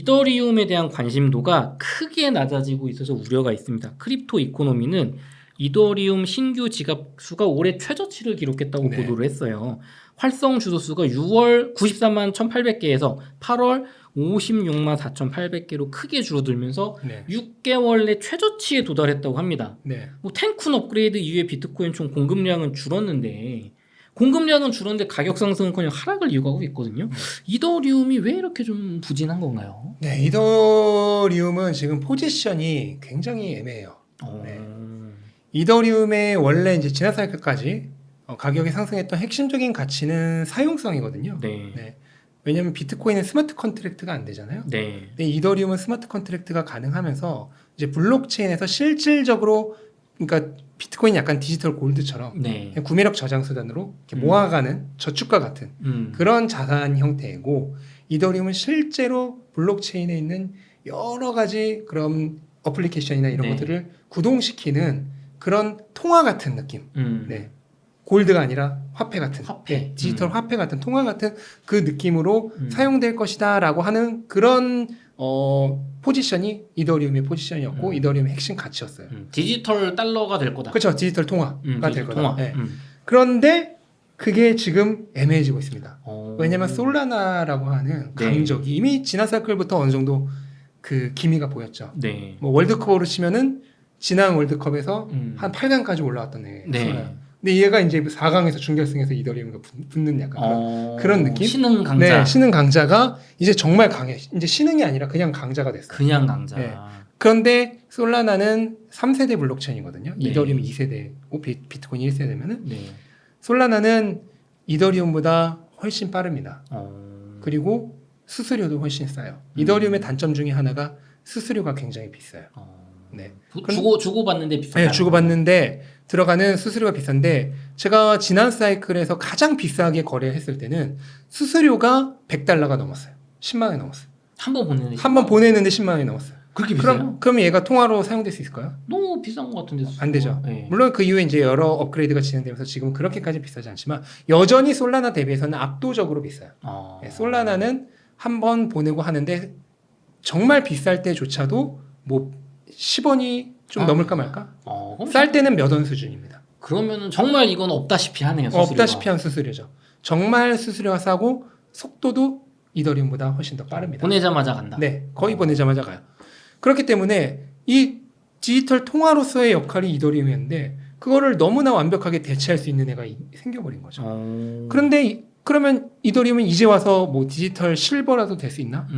이더리움에 대한 관심도가 크게 낮아지고 있어서 우려가 있습니다. 크립토 이코노미는 이더리움 신규 지갑 수가 올해 최저치를 기록했다고 네. 보도를 했어요. 활성 주소 수가 6월 94만 1,800개에서 8월 56만 4,800개로 크게 줄어들면서 네. 6개월 내 최저치에 도달했다고 합니다. 네. 뭐 텐쿤 업그레이드 이후에 비트코인 총 공급량은 줄었는데 가격 상승은커녕 하락을 이어가고 있거든요. 이더리움이 왜 이렇게 좀 부진한 건가요? 네, 이더리움은 지금 포지션이 굉장히 애매해요. 네. 이더리움의 원래 이제 지난 사이클까지 가격이 상승했던 핵심적인 가치는 사용성이거든요. 네. 네. 왜냐하면 비트코인은 스마트 컨트랙트가 안 되잖아요. 네. 근데 이더리움은 스마트 컨트랙트가 가능하면서 이제 블록체인에서 실질적으로 그러니까 비트코인이 약간 디지털 골드처럼 네. 그냥 구매력 저장 수단으로 이렇게 모아가는 저축과 같은 그런 자산 형태이고 이더리움은 실제로 블록체인에 있는 여러 가지 그런 어플리케이션이나 이런 네. 것들을 구동시키는 그런 통화 같은 느낌. 음. 네. 골드가 아니라 화폐 같은 화폐. 네, 디지털 화폐 같은 통화 같은 그 느낌으로 사용될 것이다라고 하는 그런 포지션이 이더리움의 포지션이었고 이더리움의 핵심 가치였어요. 디지털 달러가 될 거다. 그렇죠. 디지털 통화가 될 디지털 거다. 통화. 네. 그런데 그게 지금 애매해지고 있습니다. 오. 왜냐하면 솔라나라고 하는 네. 강적이 이미 지난 사이클부터 어느 정도 그 기미가 보였죠. 네. 뭐 월드컵으로 치면은 지난 월드컵에서 음. 한 8강까지 올라왔던 애. 네. 근데 얘가 이제 4강에서 준결승에서 이더리움과 붙는 약간 그런 느낌? 신흥 강자. 네, 신흥 강자가 이제 정말 강해. 이제 신흥이 아니라 그냥 강자가 됐어요. 그냥 강자. 네. 그런데 솔라나는 3세대 블록체인이거든요. 네. 이더리움 2세대고 비트코인 1세대면은 네. 솔라나는 이더리움보다 훨씬 빠릅니다. 어. 그리고 수수료도 훨씬 싸요. 이더리움의 단점 중에 하나가 수수료가 굉장히 비싸요. 네. 주고 받는데 비싸다. 네, 주고받는데 들어가는 수수료가 비싼데 제가 지난 사이클에서 가장 비싸게 거래했을 때는 수수료가 $100가 넘었어요. 10만 원이 넘었어요. 한번 보내는. 한 번 보내는데 10만 원이 넘었어요. 그렇게 비싸요? 그럼 얘가 통화로 사용될 수 있을까요? 너무 비싼 것 같은데. 안 되죠. 네. 물론 그 이후에 이제 여러 업그레이드가 진행되면서 지금 그렇게까지 비싸지 않지만 여전히 솔라나 대비해서는 압도적으로 비싸요. 네, 솔라나는 한 번 보내고 하는데 정말 비쌀 때조차도 뭐 10원이 좀 넘을까 말까? 쌀 때는 몇 원 수준입니다. 그러면은 정말 이건 없다시피 하네요. 수수료가. 없다시피 한 수수료죠. 정말 수수료가 싸고 속도도 이더리움보다 훨씬 더 빠릅니다. 보내자마자 간다. 네, 거의 보내자마자 가요. 그렇기 때문에 이 디지털 통화로서의 역할이 이더리움이었는데 그거를 너무나 완벽하게 대체할 수 있는 애가 생겨버린 거죠. 그런데 그러면 이더리움은 이제 와서 뭐 디지털 실버라도 될 수 있나?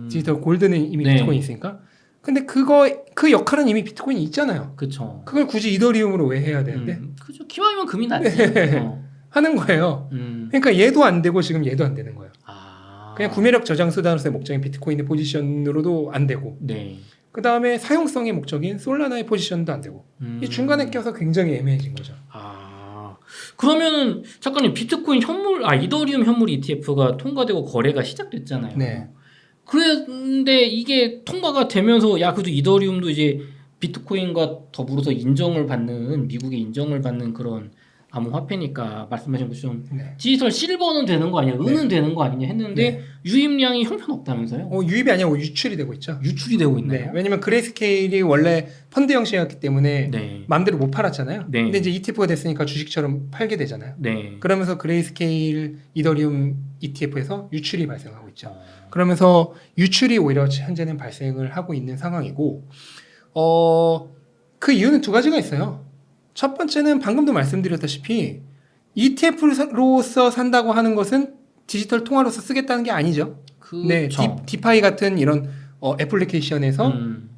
디지털 골드는 이미 네. 비트코인이 있으니까. 근데 그 역할은 이미 비트코인이 있잖아요. 그렇죠. 그걸 굳이 이더리움으로 왜 해야 되는데? 그죠. 기왕이면 금이 낫지. 하는 거예요. 그러니까 얘도 안 되고 지금 얘도 안 되는 거예요. 그냥 구매력 저장 수단으로서의 목적인 비트코인의 포지션으로도 안 되고 네. 그 다음에 사용성의 목적인 솔라나의 포지션도 안 되고 이 중간에 껴서 굉장히 애매해진 거죠. 그러면은 작가님 비트코인 이더리움 현물 ETF가 통과되고 거래가 시작됐잖아요. 네. 그런데 이게 통과가 되면서 그래도 이더리움도 이제 비트코인과 더불어서 미국의 인정을 받는 그런 암호화폐니까 말씀하신 것처럼 네. 디지털 실버는 되는 거 아니야, 은은 되는 거 아니냐 했는데 네. 유입량이 형편없다면서요? 유입이 아니고 유출이 되고 있죠. 유출이 되고 있나요? 네. 왜냐면 그레이스케일이 원래 펀드 형식이었기 때문에 네. 마음대로 못 팔았잖아요. 네. 근데 이제 ETF가 됐으니까 주식처럼 팔게 되잖아요. 네. 그러면서 그레이스케일 이더리움 ETF에서 유출이 발생하고 있죠. 그러면서 유출이 오히려 현재는 발생을 하고 있는 상황이고 그 이유는 두 가지가 있어요. 첫 번째는 방금도 말씀드렸다시피 ETF로서 산다고 하는 것은 디지털 통화로서 쓰겠다는 게 아니죠. 네, 디파이 같은 이런 애플리케이션에서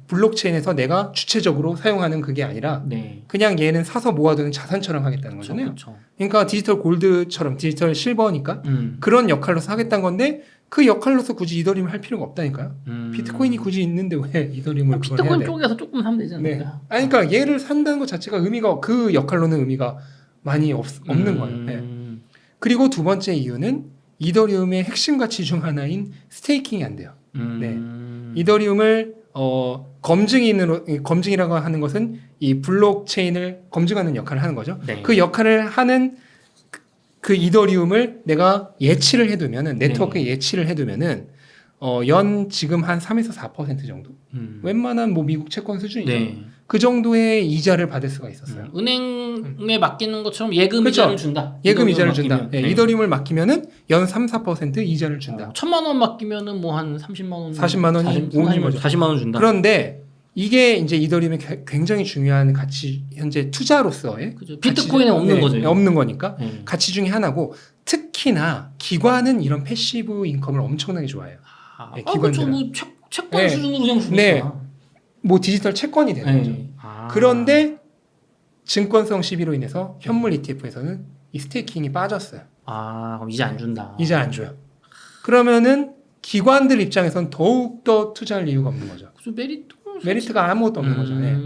블록체인에서 내가 주체적으로 사용하는 그게 아니라 네. 그냥 얘는 사서 모아두는 자산처럼 하겠다는 거잖아요. 그러니까 디지털 골드처럼 디지털 실버니까 그런 역할로서 하겠다는 건데 그 역할로서 굳이 이더리움을 할 필요가 없다니까요. 비트코인이 굳이 있는데 왜 이더리움을 그걸 해야 비트코인 돼? 쪽에서 조금 사면 되지 않을까요? 네. 그러니까 얘를 산다는 것 자체가 그 역할로는 의미가 많이 없는 거예요. 네. 그리고 두 번째 이유는 이더리움의 핵심 가치 중 하나인 스테이킹이 안 돼요. 네. 이더리움을 검증이라고 하는 것은 이 블록체인을 검증하는 역할을 하는 거죠. 네. 그 역할을 하는 그 이더리움을 내가 예치를 해두면은 네트워크에 예치를 해두면은 연 지금 한 3에서 4% 정도. 웬만한 뭐 미국 채권 수준이죠. 네. 그 정도의 이자를 받을 수가 있었어요. 은행에 맡기는 것처럼 예금 그렇죠. 이자를 준다. 예금 이자를 준다. 맡기면. 네, 이더리움을 맡기면은 연 3, 4% 이자를 준다. 1,000만 원 맡기면은 뭐 한 30만 원, 40만 원이 오는 거죠. 40만 원 준다. 그런데 이게 이제 이더리움의 굉장히 중요한 가치, 현재 투자로서의 그죠. 비트코인에 없는 네, 거죠. 없는 거니까 네. 가치 중에 하나고, 특히나 기관은 이런 패시브 인컴을 엄청나게 좋아해요. 네, 그렇죠. 기관들은. 뭐 채권 네. 수준으로 그냥 주니까. 네. 뭐 디지털 채권이 되는 거죠. 그런데 증권성 시비로 인해서 현물 ETF에서는 이 스테이킹이 빠졌어요. 그럼 이제 안 준다. 이제 안 줘요. 그러면은 기관들 입장에선 더욱 더 투자할 이유가 없는 거죠. 그죠. 메리트가 아무것도 없는 거죠. 네.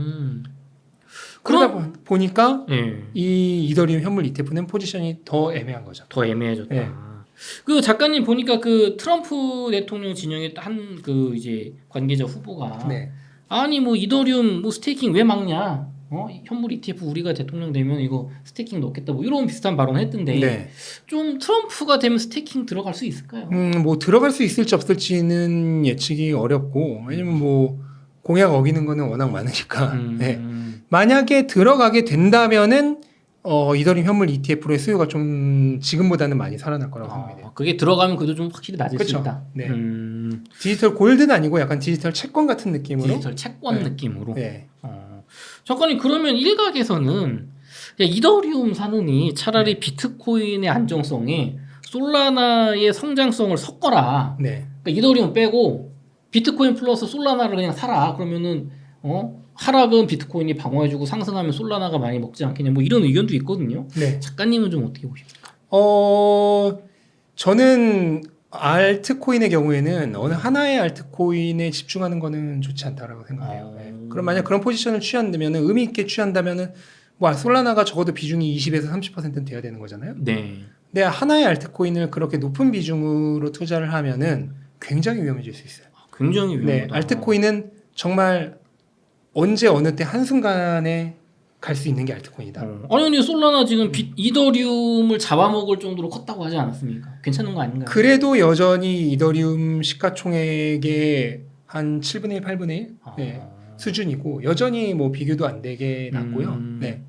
그러다 보니까 네. 이 이더리움 현물 ETF는 포지션이 더 애매한 거죠. 더 애매해졌다. 네. 그 작가님 보니까 그 트럼프 대통령 진영의 한 그 이제 관계자 후보가 네. 아니 뭐 이더리움 뭐 스테이킹 왜 막냐? 현물 ETF 우리가 대통령 되면 이거 스테이킹 넣겠다. 뭐 이런 비슷한 발언 했던데 네. 좀 트럼프가 되면 스테이킹 들어갈 수 있을까요? 뭐 들어갈 수 있을지 없을지는 예측이 어렵고, 왜냐면 뭐 공약 어기는 거는 워낙 많으니까. 네. 만약에 들어가게 된다면은 이더리움 현물 ETF로의 수요가 좀 지금보다는 많이 살아날 거라고 생각이 돼요. 그게 들어가면 그래도 좀 확실히 낮을 그쵸? 수 있다. 네. 디지털 골드는 아니고 약간 디지털 채권 같은 느낌으로. 디지털 채권 네. 느낌으로. 네. 작가님 그러면 일각에서는 야, 이더리움 사느니 차라리 비트코인의 안정성에 솔라나의 성장성을 섞어라. 네. 그러니까 이더리움 빼고 비트코인 플러스 솔라나를 그냥 사라. 그러면은 하락은 비트코인이 방어해주고 상승하면 솔라나가 많이 먹지 않겠냐. 뭐 이런 의견도 있거든요. 네. 작가님은 좀 어떻게 보십니까? 저는 알트코인의 경우에는 어느 하나의 알트코인에 집중하는 거는 좋지 않다라고 생각해요. 네. 그럼 만약 그런 포지션을 취한다면, 의미 있게 취한다면은 뭐 솔라나가 적어도 비중이 20에서 30%는 돼야 되는 거잖아요. 네. 근데 하나의 알트코인을 그렇게 높은 비중으로 투자를 하면은 굉장히 위험해질 수 있어요. 굉장히 위험하다. 네, 알트코인은 정말 언제 어느 때 한순간에 갈 수 있는 게 알트코인이다. 아니 근데 솔라나 지금 이더리움을 잡아먹을 정도로 컸다고 하지 않았습니까? 괜찮은 거 아닌가요? 그래도 여전히 이더리움 시가총액의 한 7분의 1, 8분의 1 네, 수준이고, 여전히 뭐 비교도 안 되게 낮고요. 네.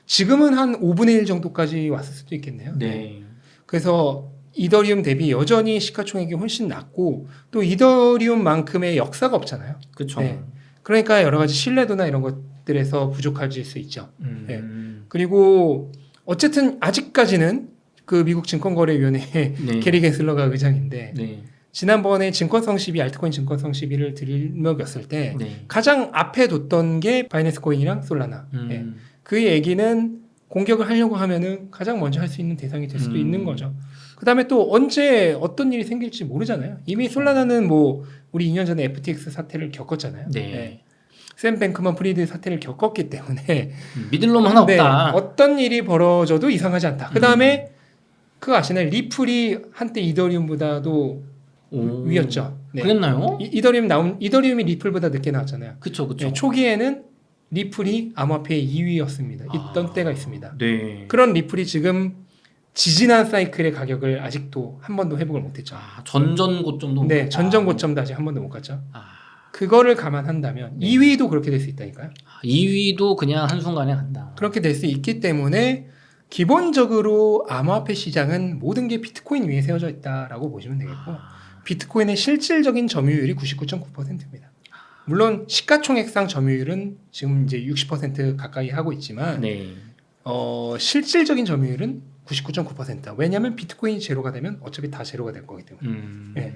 지금은 한 5분의 1 정도까지 왔을 수도 있겠네요. 네. 그래서 이더리움 대비 여전히 시가총액이 훨씬 낮고, 또 이더리움만큼의 역사가 없잖아요. 그렇죠. 네. 그러니까 여러 가지 신뢰도나 이런 것들에서 부족할 수 있죠. 네. 그리고 어쨌든 아직까지는 그 미국 증권거래위원회 네. 게리 겟슬러가 의장인데, 네. 지난번에 증권성 시비, 알트코인 증권성 시비를 들먹였을 때 네. 가장 앞에 뒀던 게 바이낸스 코인이랑 솔라나. 네. 그 얘기는 공격을 하려고 하면은 가장 먼저 할 수 있는 대상이 될 수도 있는 거죠. 그 다음에 또 언제 어떤 일이 생길지 모르잖아요. 이미 솔라나는 뭐 우리 2년 전에 FTX 사태를 겪었잖아요. 네. 네. 샘 뱅크먼 프리드 사태를 겪었기 때문에 믿을 놈 하나 네, 없다. 어떤 일이 벌어져도 이상하지 않다. 그 다음에 그거 아시나요? 리플이 한때 이더리움보다도 위였죠. 네. 그랬나요? 이더리움이 리플보다 늦게 나왔잖아요. 그쵸. 네, 초기에는 리플이 암호화폐의 2위였습니다. 있던 때가 있습니다. 네. 그런 리플이 지금 지지난 사이클의 가격을 아직도 한 번도 회복을 못했죠. 전전 고점도 네, 전전 고점도 아직 한 번도 못 갔죠. 아. 그거를 감안한다면 네. 2위도 그렇게 될 수 있다니까요. 2위도 그냥 한순간에 간다. 그렇게 될 수 있기 때문에 기본적으로 암호화폐 시장은 모든 게 비트코인 위에 세워져 있다라고 보시면 되겠고, 비트코인의 실질적인 점유율이 99.9%입니다. 물론 시가총액상 점유율은 지금 이제 60% 가까이 하고 있지만 네. 실질적인 점유율은 99.9%. 왜냐하면 비트코인이 제로가 되면 어차피 다 제로가 될 거기 때문에. 네.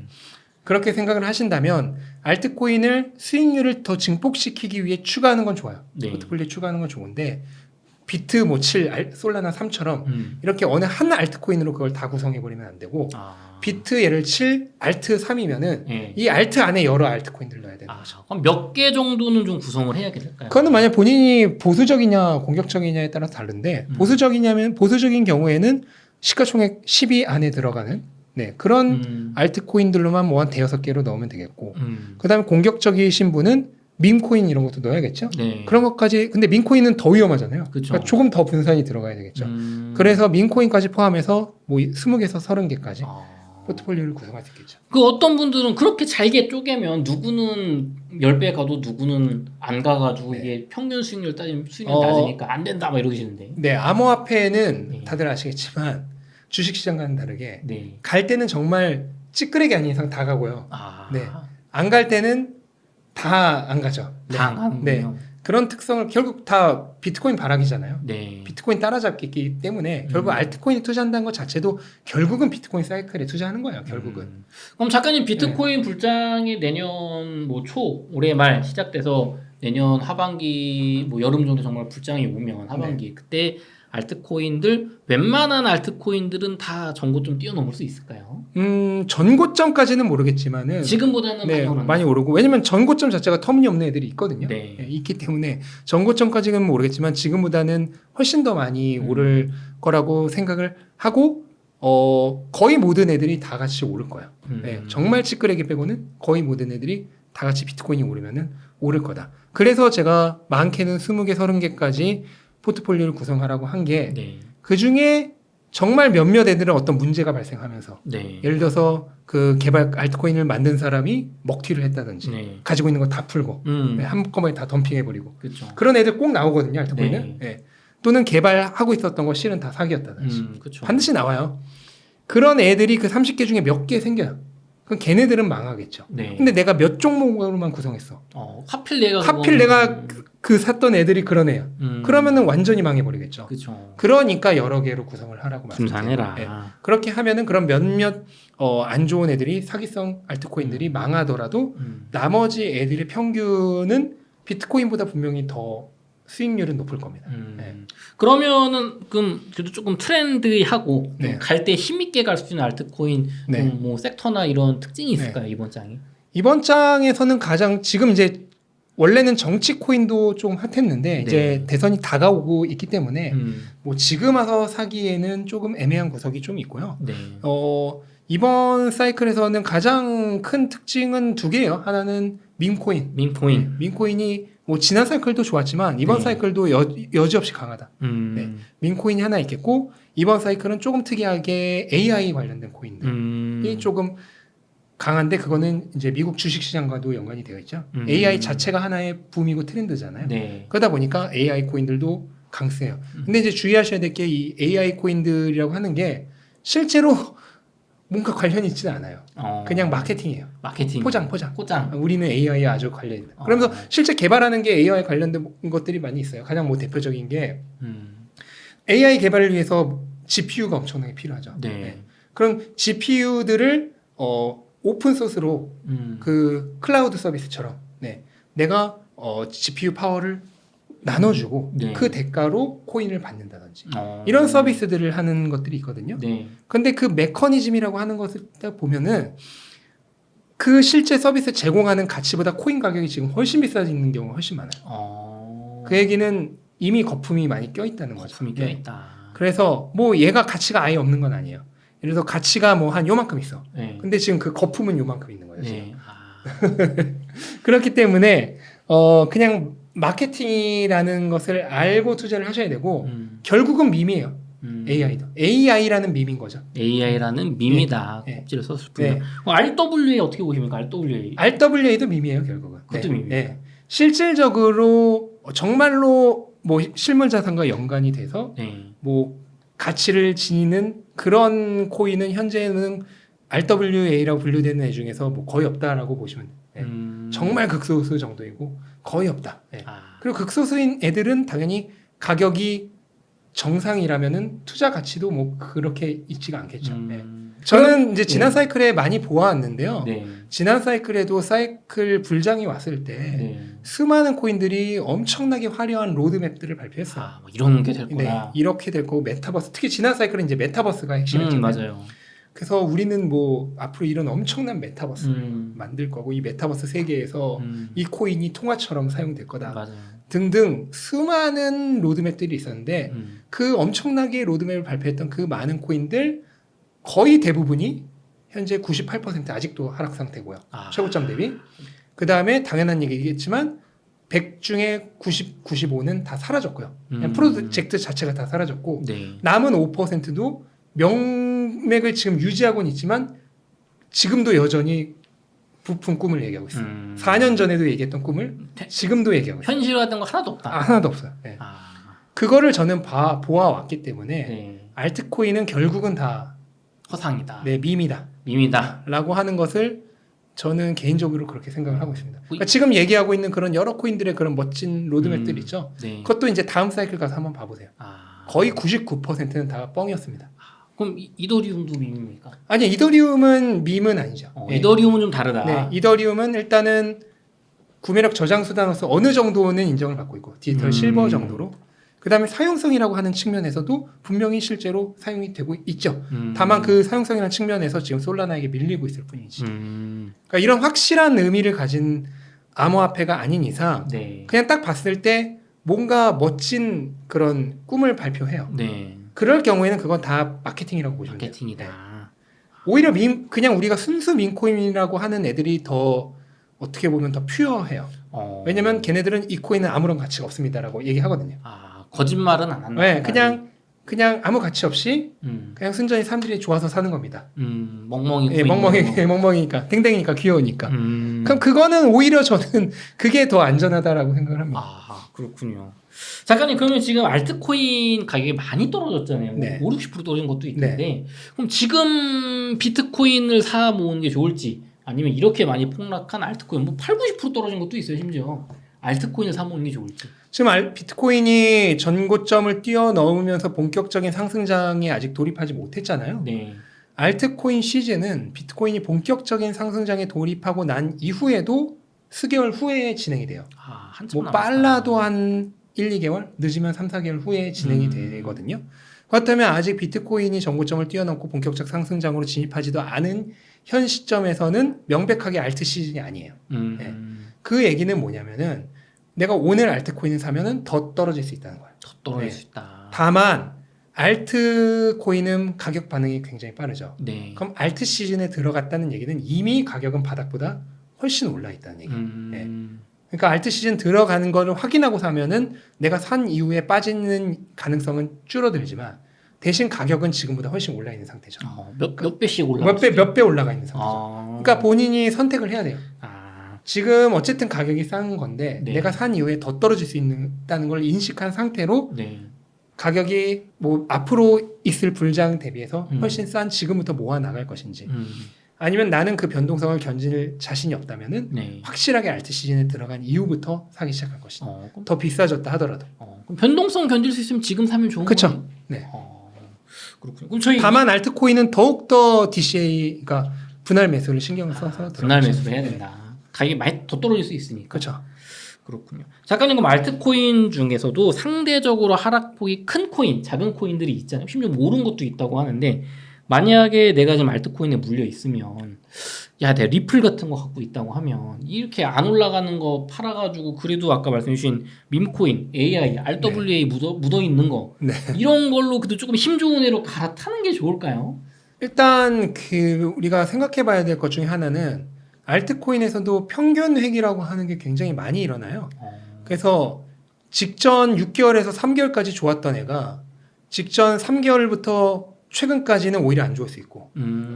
그렇게 생각을 하신다면 알트코인을 수익률을 더 증폭시키기 위해 추가하는 건 좋아요. 네. 포트폴리오에 추가하는 건 좋은데, 비트 뭐 7, 솔라나 3처럼 이렇게 어느 한 알트코인으로 그걸 다 구성해버리면 안 되고, 비트 예를 7, 알트 3이면은 네. 이 알트 안에 여러 알트코인들 넣어야 되는 거죠. 그럼 몇 개 정도는 좀 구성을 해야 될까요? 그거는 만약 본인이 보수적이냐 공격적이냐에 따라서 다른데, 보수적인 경우에는 시가총액 10위 안에 들어가는 그런 알트코인들로만 뭐 한 대여섯 개로 넣으면 되겠고, 그 다음에 공격적이신 분은 밈코인 이런 것도 넣어야겠죠. 네. 그런 것까지. 근데 밈코인은 더 위험하잖아요. 그쵸. 그러니까 조금 더 분산이 들어가야 되겠죠. 그래서 밈코인까지 포함해서 뭐 20개에서 30개까지 포트폴리오를 구성할 수 있겠죠. 그 어떤 분들은 그렇게 잘게 쪼개면 누구는 10배 가도 누구는 안 가가지고 네. 이게 평균 수익률 따지면 수익률 낮으니까 안 된다 막 이러시는데. 네, 암호화폐는 네. 다들 아시겠지만 주식시장과는 다르게 네. 갈 때는 정말 찌끄레기 아닌 이상 다 가고요. 아. 네. 안 갈 때는 다 안 가죠. 다 안 가는군요. 네. 그런 특성을 결국 다 비트코인 바라기잖아요. 네. 비트코인 따라잡기 때문에 결국 알트코인에 투자한다는 것 자체도 결국은 비트코인 사이클에 투자하는 거예요. 결국은. 그럼 작가님 비트코인 불장이 내년 뭐 초 올해 말 시작돼서 내년 하반기 뭐 여름 정도 정말 불장이 오면 하반기 그때 알트코인들 웬만한 알트코인들은 다 전고점 뛰어넘을 수 있을까요? 전고점까지는 모르겠지만은 지금보다는 네, 많이 오르나? 많이 오르고 왜냐면 전고점 자체가 터무니없는 애들이 있거든요. 네. 있기 때문에 전고점까지는 모르겠지만 지금보다는 훨씬 더 많이 오를 거라고 생각을 하고 거의 모든 애들이 다 같이 오를 거예요. 네, 정말 찌끄레기 빼고는 거의 모든 애들이 다 같이 비트코인이 오르면은 오를 거다. 그래서 제가 많게는 20개, 30개까지 포트폴리오를 구성하라고 한 게 네. 그 중에 정말 몇몇 애들은 어떤 문제가 발생하면서 네. 예를 들어서 그 개발 알트코인을 만든 사람이 먹튀를 했다든지 네. 가지고 있는 거 다 풀고 네, 한꺼번에 다 덤핑해버리고 그렇죠. 그런 애들 꼭 나오거든요. 알트코인은. 네. 네. 또는 개발하고 있었던 거 실은 다 사기였다든지 그렇죠. 반드시 나와요. 그런 애들이 그 30개 중에 몇 개 생겨요. 그럼 걔네들은 망하겠죠. 네. 근데 내가 몇 종목으로만 구성했어. 하필 내가 하필 내가 그 샀던 애들이 그런 애야. 그러면은 완전히 망해버리겠죠. 그렇죠. 그러니까 여러 개로 구성을 하라고 말씀드려요. 분산해라. 네. 그렇게 하면은 그런 몇몇 안 좋은 애들이 사기성 알트코인들이 망하더라도 나머지 애들의 평균은 비트코인보다 분명히 더 수익률은 높을 겁니다. 네. 그러면은 그래도 조금 트렌드하고 네. 갈 때 힘있게 갈 수 있는 알트코인 네. 뭐 섹터나 이런 특징이 있을까요 이번 장이? 이번 장에서는 가장 지금 이제 원래는 정치 코인도 좀 핫했는데 이제 대선이 다가오고 있기 때문에 뭐 지금 와서 사기에는 조금 애매한 구석이 좀 있고요. 네. 이번 사이클에서는 가장 큰 특징은 두 개예요. 하나는 밈코인. 민코인. 민코인이 뭐 지난 사이클도 좋았지만 이번 네. 사이클도 여지없이 강하다. 네. 민코인이 하나 있겠고 이번 사이클은 조금 특이하게 AI 관련된 코인들이 조금 강한데 그거는 이제 미국 주식시장과도 연관이 되어 있죠. AI 자체가 하나의 붐이고 트렌드잖아요. 네. 그러다 보니까 AI 코인들도 강세요. 근데 이제 주의하셔야 될 게 이 AI 코인들이라고 하는 게 실제로 뭔가 관련이 있지는 않아요. 그냥 마케팅이에요. 마케팅. 포장. 우리는 AI에 아주 관련이 있다. 그러면서 실제 개발하는 게 AI 관련된 것들이 많이 있어요. 가장 뭐 대표적인 게 AI 개발을 위해서 GPU가 엄청나게 필요하죠. 네. 그럼 GPU들을 오픈 소스로 그 클라우드 서비스처럼 내가 GPU 파워를 나눠주고 네. 그 대가로 코인을 받는다든지 이런 서비스들을 하는 것들이 있거든요. 네. 근데 그 메커니즘이라고 하는 것을 딱 보면은 그 실제 서비스 제공하는 가치보다 코인 가격이 지금 훨씬 비싸지는 경우가 훨씬 많아요. 그 얘기는 이미 거품이 많이 껴있다는 거죠. 거품이 껴있다. 그래서 뭐 얘가 가치가 아예 없는 건 아니에요. 예를 들어서 가치가 뭐 한 요만큼 있어. 네. 근데 지금 그 거품은 요만큼 있는 거죠. 지금. 네. 그렇기 때문에 그냥 마케팅이라는 것을 알고 투자를 하셔야 되고 결국은 밈이에요. AI도. AI라는 밈인 거죠. AI라는 밈이다. 네. 껍질을 썼을 뿐이야. RWA 어떻게 보십니까? RWA. RWA도 밈이에요, 결국은. 그것도 밈이에요. 실질적으로 정말로 뭐 실물 자산과 연관이 돼서 뭐 가치를 지니는 그런 코인은 현재는 RWA라고 분류되는 애 중에서 뭐 거의 없다라고 보시면 돼요. 정말 극소수 정도이고 거의 없다. 그리고 극소수인 애들은 당연히 가격이 정상이라면은 투자 가치도 뭐 그렇게 있지가 않겠죠. 저는 이제 지난 사이클에 많이 보아왔는데요. 지난 사이클에도 사이클 불장이 왔을 때 수많은 코인들이 엄청나게 화려한 로드맵들을 발표했어요. 뭐 이런 게 될 거다. 이렇게 될 거고 메타버스 특히 지난 사이클은 이제 메타버스가 핵심이었잖아요. 맞아요. 그래서 우리는 뭐 앞으로 이런 엄청난 메타버스 만들 거고 이 메타버스 세계에서 이 코인이 통화처럼 사용될 거다. 맞아요. 등등 수많은 로드맵들이 있었는데 그 엄청나게 로드맵을 발표했던 그 많은 코인들 거의 대부분이 현재 98% 아직도 하락 상태고요. 최고점 대비. 그 다음에 당연한 얘기겠지만 100 중에 90, 95는 다 사라졌고요. 그냥 프로젝트 자체가 다 사라졌고 남은 5%도 명맥을 지금 유지하고는 있지만 지금도 여전히 부푼 꿈을 얘기하고 있어요. 4년 전에도 얘기했던 꿈을 지금도 얘기하고 있어요. 현실화된 거 하나도 없다. 하나도 없어요. 네. 그거를 저는 보아왔기 때문에 알트코인은 결국은 다 허상이다. 네, 밈이다. 라고 하는 것을 저는 개인적으로 그렇게 생각을 하고 있습니다. 그러니까 지금 얘기하고 있는 그런 여러 코인들의 그런 멋진 로드맵들 있죠. 그것도 이제 다음 사이클 가서 한번 봐보세요. 거의 99%는 다 뻥이었습니다. 그럼 이더리움도 밈입니까? 아니, 이더리움은 밈은 아니죠. 이더리움은 좀 다르다. 네, 이더리움은 일단은 구매력 저장 수단으로서 어느 정도는 인정을 받고 있고 디지털 실버 정도로. 그 다음에 사용성이라고 하는 측면에서도 분명히 실제로 사용이 되고 있죠. 다만 그 사용성이라는 측면에서 지금 솔라나에게 밀리고 있을 뿐이지. 그러니까 이런 확실한 의미를 가진 암호화폐가 아닌 이상 그냥 딱 봤을 때 뭔가 멋진 그런 꿈을 발표해요. 그럴 경우에는 그건 다 마케팅이라고 보시면 돼요. 마케팅이다. 오히려 그냥 우리가 순수 민코인이라고 하는 애들이 더 어떻게 보면 더 퓨어해요. 왜냐면 걔네들은 이 코인은 아무런 가치가 없습니다라고 얘기하거든요. 거짓말은 안 한다. 네, 그냥 아무 가치 없이 그냥 순전히 사람들이 좋아서 사는 겁니다. 멍멍이. 예, 멍멍이니까 땡땡이니까 귀여우니까. 그럼 그거는 오히려 저는 그게 더 안전하다라고 생각을 합니다. 그렇군요. 작가님, 그러면 지금 알트코인 가격이 많이 떨어졌잖아요. 네. 50, 60% 떨어진 것도 있는데 그럼 지금 비트코인을 사 모으는 게 좋을지 아니면 이렇게 많이 폭락한 알트코인 뭐 8, 90% 떨어진 것도 있어요. 심지어 알트코인을 사 모으는 게 좋을지. 지금 비트코인이 전고점을 뛰어넘으면서 본격적인 상승장에 아직 돌입하지 못했잖아요. 알트코인 시즌은 비트코인이 본격적인 상승장에 돌입하고 난 이후에도 수개월 후에 진행이 돼요. 한참 뭐 빨라도 한 1, 2개월, 늦으면 3, 4개월 후에 진행이 되거든요. 그렇다면 아직 비트코인이 전고점을 뛰어넘고 본격적 상승장으로 진입하지도 않은 현 시점에서는 명백하게 알트 시즌이 아니에요. 그 얘기는 뭐냐면은 내가 오늘 알트코인을 사면은 더 떨어질 수 있다는 거예요. 더 떨어질 수 있다. 다만 알트코인은 가격 반응이 굉장히 빠르죠. 그럼 알트 시즌에 들어갔다는 얘기는 이미 가격은 바닥보다 훨씬 올라 있다는 얘기예요. 그러니까 알트 시즌 들어가는 거를 확인하고 사면은 내가 산 이후에 빠지는 가능성은 줄어들지만 대신 가격은 지금보다 훨씬 올라 있는 상태죠. 몇 배씩 올라. 몇 배 올라가 있는 상태죠. 그러니까 본인이 선택을 해야 돼요. 지금 어쨌든 가격이 싼 건데 내가 산 이후에 더 떨어질 수 있다는 걸 인식한 상태로 가격이 뭐 앞으로 있을 불장 대비해서 훨씬 싼 지금부터 모아 나갈 것인지 아니면 나는 그 변동성을 견딜 자신이 없다면은 확실하게 알트 시즌에 들어간 이후부터 사기 시작할 것이다. 더 비싸졌다 하더라도. 그럼 변동성 견딜 수 있으면 지금 사면 좋은 거예요. 그렇죠. 네. 그렇군요. 그럼 저희 다만 알트코인은 더욱 더 DCA가 분할 매수를 신경 써서 분할 매수를 해야 된다. 가격이 많이 더 떨어질 수 있으니까. 그렇죠. 그렇군요. 작가님, 그럼 알트코인 중에서도 상대적으로 하락폭이 큰 코인, 작은 코인들이 있잖아요. 심지어 모르는 것도 있다고 하는데 만약에 내가 지금 알트코인에 물려 있으면 내가 리플 같은 거 갖고 있다고 하면 이렇게 안 올라가는 거 팔아가지고 그래도 아까 말씀해주신 밈코인, AI, RWA 묻어 있는 거 이런 걸로 그래도 조금 힘 좋은 애로 갈아타는 게 좋을까요? 일단 우리가 생각해봐야 될 것 중에 하나는 알트코인에서도 평균 획이라고 하는 게 굉장히 많이 일어나요. 그래서 직전 6개월에서 3개월까지 좋았던 애가 직전 3개월부터 최근까지는 오히려 안 좋을 수 있고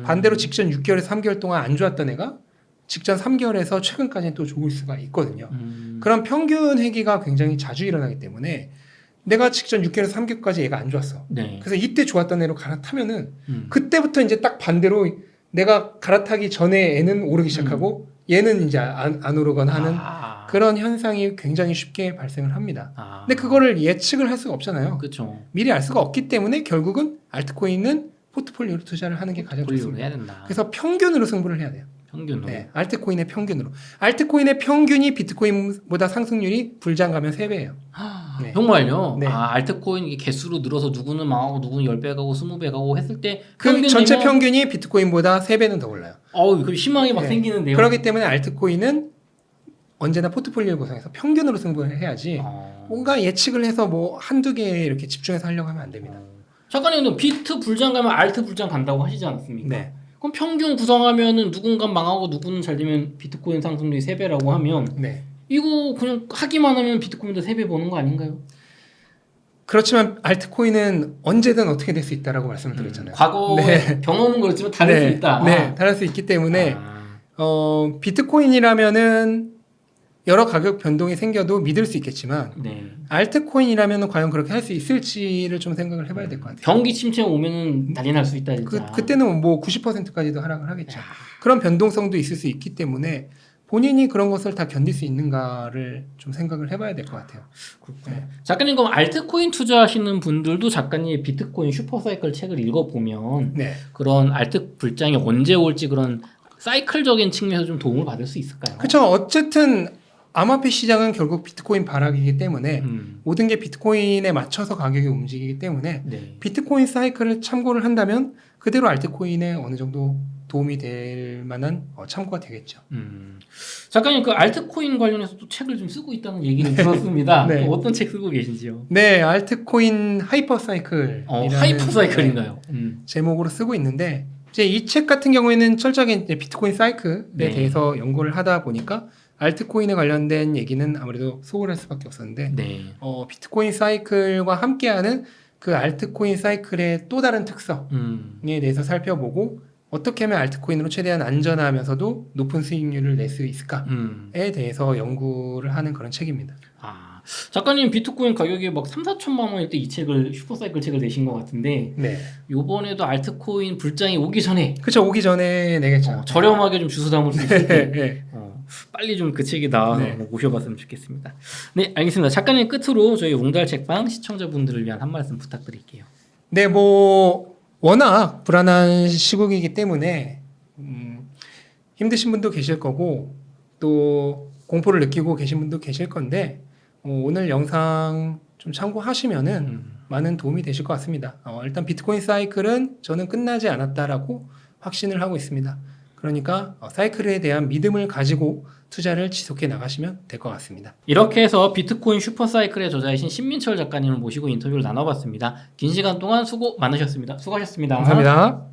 반대로 직전 6개월에서 3개월 동안 안 좋았던 애가 직전 3개월에서 최근까지는 또 좋을 수가 있거든요. 그런 평균 회귀가 굉장히 자주 일어나기 때문에 내가 직전 6개월에서 3개월까지 얘가 안 좋았어. 그래서 이때 좋았던 애로 갈아타면은 그때부터 이제 딱 반대로 내가 갈아타기 전에 애는 오르기 시작하고 얘는 이제 안 오르거나 하는 그런 현상이 굉장히 쉽게 발생을 합니다. 근데 그거를 예측을 할 수가 없잖아요. 그렇죠. 미리 알 수가 없기 때문에 결국은 알트코인은 포트폴리오로 투자를 하는 게 가장 좋습니다. 해야 된다. 그래서 평균으로 승부를 해야 돼요. 평균으로. 네, 알트코인의 평균으로. 알트코인의 평균이 비트코인보다 상승률이 불장가면 3배예요. 네. 정말요? 네. 알트코인 이게 개수로 늘어서 누구는 망하고 누구는 10배 가고 20배 가고 했을 때 그 전체 평균이 비트코인보다 3배는 더 올라요. 그 희망이 막 생기는데요. 그렇기 때문에 알트코인은 언제나 포트폴리오 구성에서 평균으로 승부를 해야지 뭔가 예측을 해서 뭐 한두 개에 이렇게 집중해서 하려고 하면 안 됩니다. 작가님도 비트 불장 가면 알트 불장 간다고 하시지 않았습니까? 네. 그럼 평균 구성하면은 누군가 망하고 누구는 잘 되면 비트코인 상승률이 3배라고 하면 이거 그냥 하기만 하면 비트코인도 3배 버는 거 아닌가요? 그렇지만 알트코인은 언제든 어떻게 될 수 있다라고 말씀을 드렸잖아요. 과거의 네. 경험은 그렇지만 다를 수 있다. 네, 다를 수 있기 때문에 아, 비트코인이라면은 여러 가격 변동이 생겨도 믿을 수 있겠지만 네. 알트코인이라면 과연 그렇게 할 수 있을지를 좀 생각을 해봐야 될 것 같아요. 경기 침체 오면은 난리 날 수 있다 진짜. 그때는 뭐 90%까지도 하락을 하겠죠. 야. 그런 변동성도 있을 수 있기 때문에 본인이 그런 것을 다 견딜 수 있는가를 좀 생각을 해봐야 될 것 같아요. 네. 작가님 그럼 알트코인 투자하시는 분들도 작가님 비트코인 슈퍼사이클 책을 읽어보면 네. 그런 알트 불장이 언제 올지 그런 사이클적인 측면에서 좀 도움을 받을 수 있을까요? 그렇죠. 어쨌든 암호화폐 시장은 결국 비트코인 발악이기 때문에 모든 게 비트코인에 맞춰서 가격이 움직이기 때문에 네. 비트코인 사이클을 참고를 한다면 그대로 알트코인에 어느 정도 도움이 될 만한 참고가 되겠죠. 작가님 그 알트코인 관련해서 또 책을 좀 쓰고 있다는 얘기를 들었습니다. 네. 또 어떤 책 쓰고 계신지요? 네, 알트코인 하이퍼사이클 하이퍼사이클인가요? 제목으로 쓰고 있는데 이제 이 책 같은 경우에는 철저하게 이제 비트코인 사이클에 네. 대해서 연구를 하다 보니까 알트코인에 관련된 얘기는 아무래도 소홀할 수밖에 없었는데 네. 비트코인 사이클과 함께하는 그 알트코인 사이클의 또 다른 특성에 대해서 살펴보고 어떻게 하면 알트코인으로 최대한 안전하면서도 높은 수익률을 낼 수 있을까에 대해서 연구를 하는 그런 책입니다. 아, 작가님 비트코인 가격이 막 3, 4천만 원일 때 이 책을 슈퍼사이클 책을 내신 것 같은데 네, 요번에도 알트코인 불장이 오기 전에 그쵸. 오기 전에 내겠죠. 저렴하게 좀 주워 담을 수 있을 때 네. 빨리 좀 그 책이 나와서 네. 모셔봤으면 좋겠습니다. 네, 알겠습니다. 작가님 끝으로 저희 옹달 책방 시청자분들을 위한 한 말씀 부탁드릴게요. 네, 뭐 워낙 불안한 시국이기 때문에 힘드신 분도 계실 거고 또 공포를 느끼고 계신 분도 계실 건데 오늘 영상 좀 참고하시면은 많은 도움이 되실 것 같습니다. 일단 비트코인 사이클은 저는 끝나지 않았다라고 확신을 하고 있습니다. 그러니까 사이클에 대한 믿음을 가지고 투자를 지속해 나가시면 될 것 같습니다. 이렇게 해서 비트코인 슈퍼사이클의 저자이신 신민철 작가님을 모시고 인터뷰를 나눠봤습니다. 긴 시간 동안 수고 많으셨습니다. 수고하셨습니다. 감사합니다.